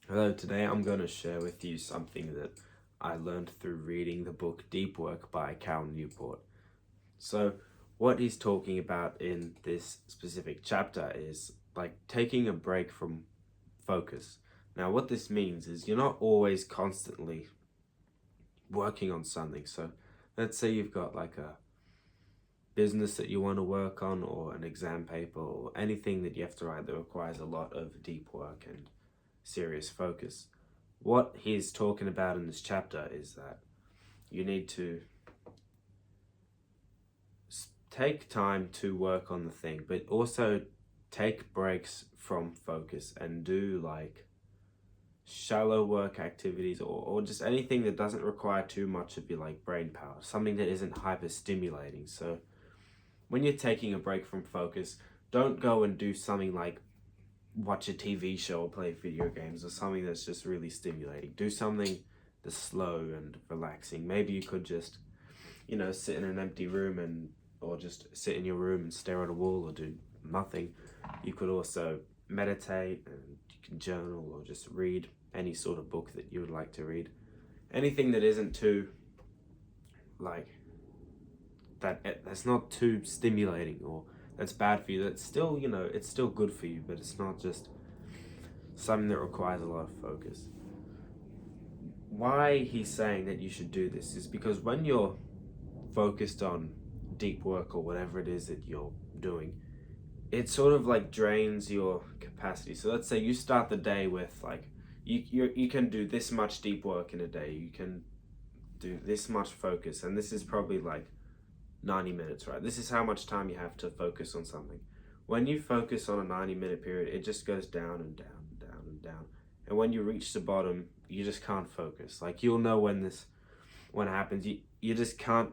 Hello, today I'm going to share with you something that I learned through reading the book Deep Work by Cal Newport. So, what he's talking about in this specific chapter is like taking a break from focus. Now, what this means is you're not always constantly working on something. So, let's say you've got like a business that you want to work on, or an exam paper, or anything that you have to write that requires a lot of deep work and serious focus. What he's talking about in this chapter is that you need to take time to work on the thing, but also take breaks from focus and do like shallow work activities, or just anything that doesn't require too much of your like brain power, something that isn't hyper stimulating. So when you're taking a break from focus, don't go and do something like watch a TV show or play video games or something that's just really stimulating. Do something that's slow and relaxing. Maybe you could just, sit in an empty room or just sit in your room and stare at a wall or do nothing. You could also meditate, and you can journal or just read any sort of book that you would like to read. Anything that isn't too like that's not too stimulating or that's bad for you. That's still, it's still good for you, but it's not just something that requires a lot of focus. Why he's saying that you should do this is because when you're focused on deep work or whatever it is that you're doing, it sort of like drains your capacity. So let's say you start the day with like you can do this much deep work in a day. You can do this much focus, and this is probably like 90 minutes, right? This is how much time you have to focus on something. When you focus on a 90-minute period, it just goes down and down and down and down. And when you reach the bottom, you just can't focus. Like you'll know when it happens. You just can't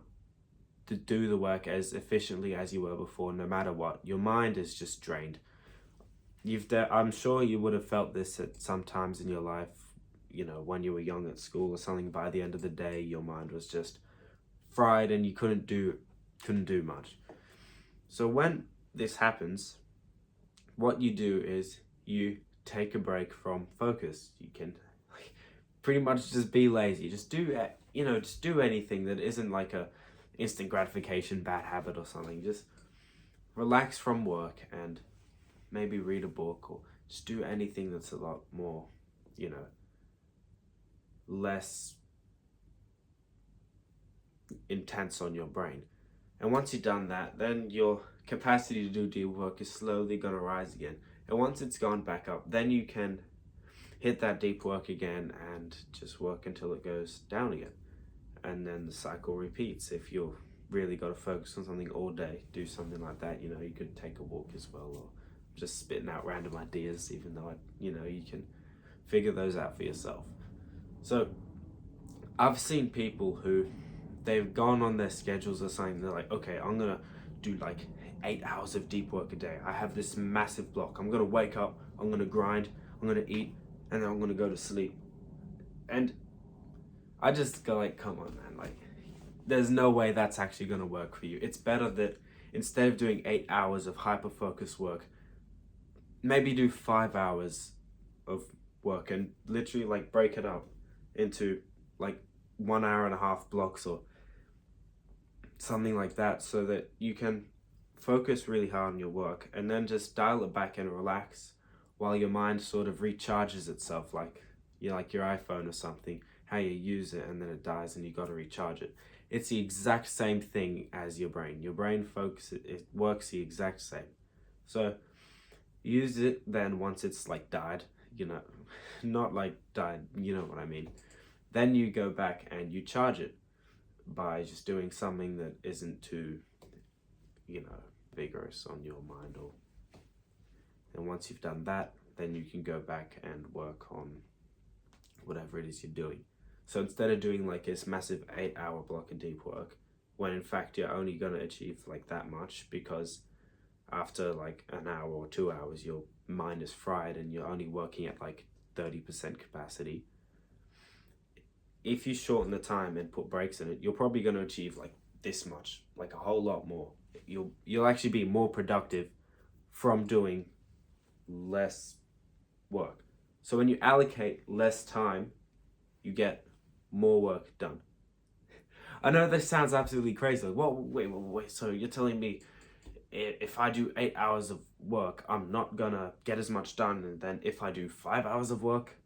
do the work as efficiently as you were before, no matter what. Your mind is just drained. I'm sure you would have felt this at some times in your life, when you were young at school or something. By the end of the day, your mind was just fried and you couldn't do much. So when this happens, what you do is you take a break from focus. You can like, pretty much just be lazy. Just do anything that isn't like a instant gratification bad habit or something. Just relax from work and maybe read a book, or just do anything that's a lot more, less intense on your brain. And once you've done that, then your capacity to do deep work is slowly going to rise again. And once it's gone back up, then you can hit that deep work again and just work until it goes down again. And then the cycle repeats. If you've really got to focus on something all day, do something like that. You could take a walk as well, or just spitting out random ideas, even though, you can figure those out for yourself. So I've seen people who they've gone on their schedules or something. They're like, okay, I'm gonna do like 8 hours of deep work a day. I have this massive block. I'm gonna wake up, I'm gonna grind, I'm gonna eat, and then I'm gonna go to sleep. And I just go like, come on, man. Like, there's no way that's actually gonna work for you. It's better that instead of doing 8 hours of hyper focused work, maybe do 5 hours of work and literally like break it up into like 1 hour and a half blocks or something like that, so that you can focus really hard on your work and then just dial it back and relax while your mind sort of recharges itself, like like your iPhone or something, how you use it and then it dies and you got to recharge it. It's the exact same thing as your brain focuses, it works the exact same. So use it then once it's like died, not like died, you know what I mean. Then you go back and you charge it by just doing something that isn't too, vigorous on your mind. Or and once you've done that, then you can go back and work on whatever it is you're doing. So instead of doing like this massive 8 hour block of deep work, when in fact you're only going to achieve like that much, because after like an hour or 2 hours your mind is fried and you're only working at like 30% capacity. If you shorten the time and put breaks in it, you're probably going to achieve like this much, like a whole lot more. You'll actually be more productive from doing less work. So when you allocate less time, you get more work done. I know this sounds absolutely crazy. Like, well, wait. So you're telling me if I do 8 hours of work, I'm not gonna get as much done, and then if I do 5 hours of work,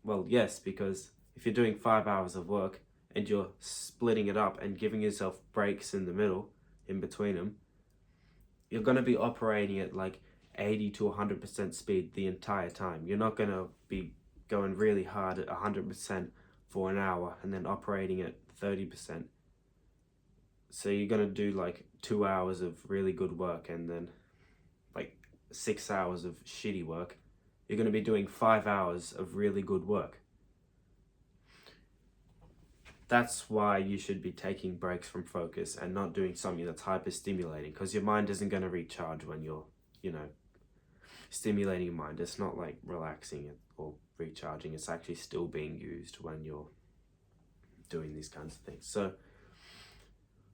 well, yes, because if you're doing 5 hours of work and you're splitting it up and giving yourself breaks in the middle, in between them, you're gonna be operating at like 80 to 100% speed the entire time. You're not gonna be going really hard at 100% for an hour and then operating at 30%. So you're gonna do like 2 hours of really good work and then like 6 hours of shitty work. You're gonna be doing 5 hours of really good work. That's why you should be taking breaks from focus and not doing something that's hyper stimulating, because your mind isn't gonna recharge when you're, stimulating your mind. It's not like relaxing it or recharging. It's actually still being used when you're doing these kinds of things. So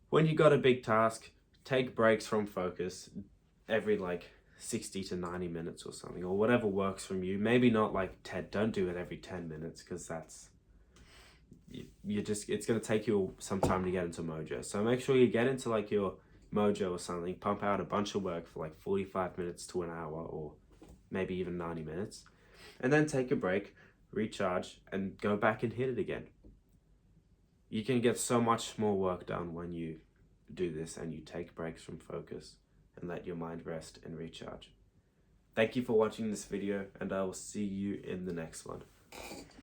when you got a big task, take breaks from focus every like 60 to 90 minutes or something, or whatever works from you. Maybe not like 10, don't do it every 10 minutes, because that's, it's going to take you some time to get into mojo. So make sure you get into like your mojo or something, pump out a bunch of work for like 45 minutes to an hour, or maybe even 90 minutes, and then take a break, recharge, and go back and hit it again. You can get so much more work done when you do this and you take breaks from focus and let your mind rest and recharge. Thank you for watching this video, and I will see you in the next one.